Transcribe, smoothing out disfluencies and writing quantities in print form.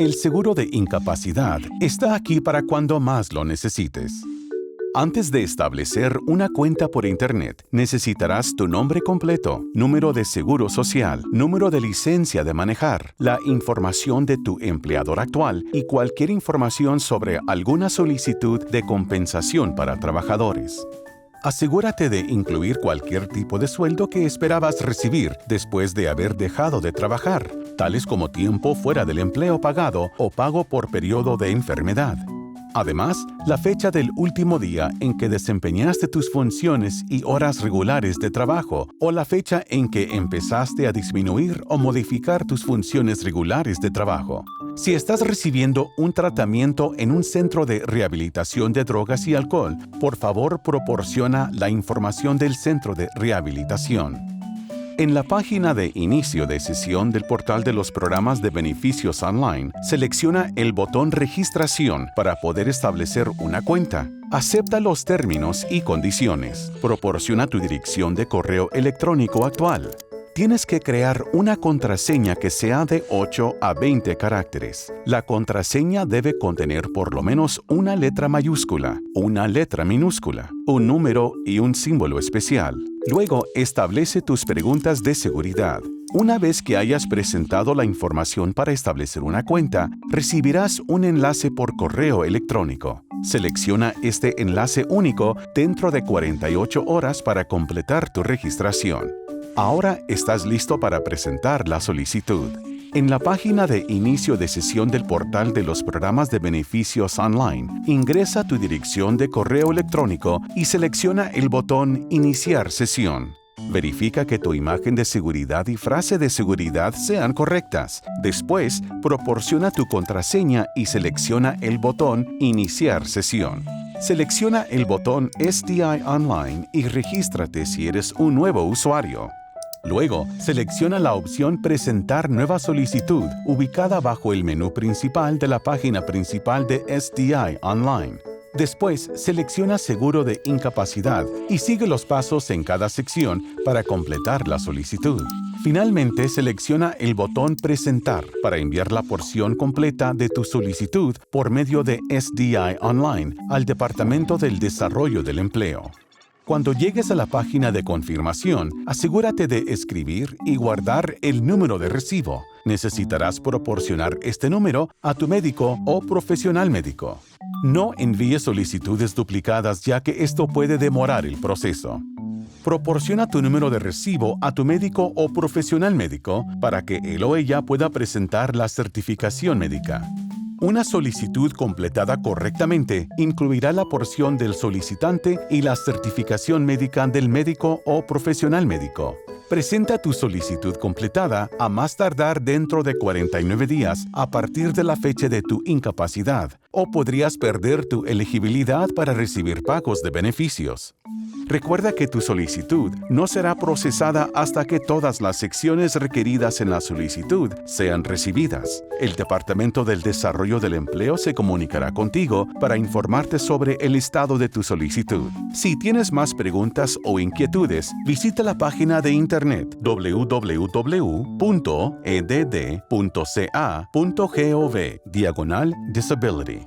El seguro de incapacidad está aquí para cuando más lo necesites. Antes de establecer una cuenta por Internet, necesitarás tu nombre completo, número de seguro social, número de licencia de manejar, la información de tu empleador actual y cualquier información sobre alguna solicitud de compensación para trabajadores. Asegúrate de incluir cualquier tipo de sueldo que esperabas recibir después de haber dejado de trabajar, tales como tiempo fuera del empleo pagado o pago por periodo de enfermedad. Además, la fecha del último día en que desempeñaste tus funciones y horas regulares de trabajo o la fecha en que empezaste a disminuir o modificar tus funciones regulares de trabajo. Si estás recibiendo un tratamiento en un centro de rehabilitación de drogas y alcohol, por favor proporciona la información del centro de rehabilitación. En la página de inicio de sesión del portal de los programas de beneficios online, selecciona el botón Registración para poder establecer una cuenta. Acepta los términos y condiciones. Proporciona tu dirección de correo electrónico actual. Tienes que crear una contraseña que sea de 8 a 20 caracteres. La contraseña debe contener por lo menos una letra mayúscula, una letra minúscula, un número y un símbolo especial. Luego, establece tus preguntas de seguridad. Una vez que hayas presentado la información para establecer una cuenta, recibirás un enlace por correo electrónico. Selecciona este enlace único dentro de 48 horas para completar tu registración. Ahora estás listo para presentar la solicitud. En la página de inicio de sesión del portal de los programas de beneficios online, ingresa tu dirección de correo electrónico y selecciona el botón Iniciar sesión. Verifica que tu imagen de seguridad y frase de seguridad sean correctas. Después, proporciona tu contraseña y selecciona el botón Iniciar sesión. Selecciona el botón SDI Online y regístrate si eres un nuevo usuario. Luego, selecciona la opción Presentar nueva solicitud, ubicada bajo el menú principal de la página principal de SDI Online. Después, selecciona Seguro de Incapacidad y sigue los pasos en cada sección para completar la solicitud. Finalmente, selecciona el botón Presentar para enviar la porción completa de tu solicitud por medio de SDI Online al Departamento del Desarrollo del Empleo. Cuando llegues a la página de confirmación, asegúrate de escribir y guardar el número de recibo. Necesitarás proporcionar este número a tu médico o profesional médico. No envíes solicitudes duplicadas ya que esto puede demorar el proceso. Proporciona tu número de recibo a tu médico o profesional médico para que él o ella pueda presentar la certificación médica. Una solicitud completada correctamente incluirá la porción del solicitante y la certificación médica del médico o profesional médico. Presenta tu solicitud completada a más tardar dentro de 49 días a partir de la fecha de tu incapacidad, o podrías perder tu elegibilidad para recibir pagos de beneficios. Recuerda que tu solicitud no será procesada hasta que todas las secciones requeridas en la solicitud sean recibidas. El Departamento del Desarrollo del Empleo se comunicará contigo para informarte sobre el estado de tu solicitud. Si tienes más preguntas o inquietudes, visita la página de internet www.edd.ca.gov/disability.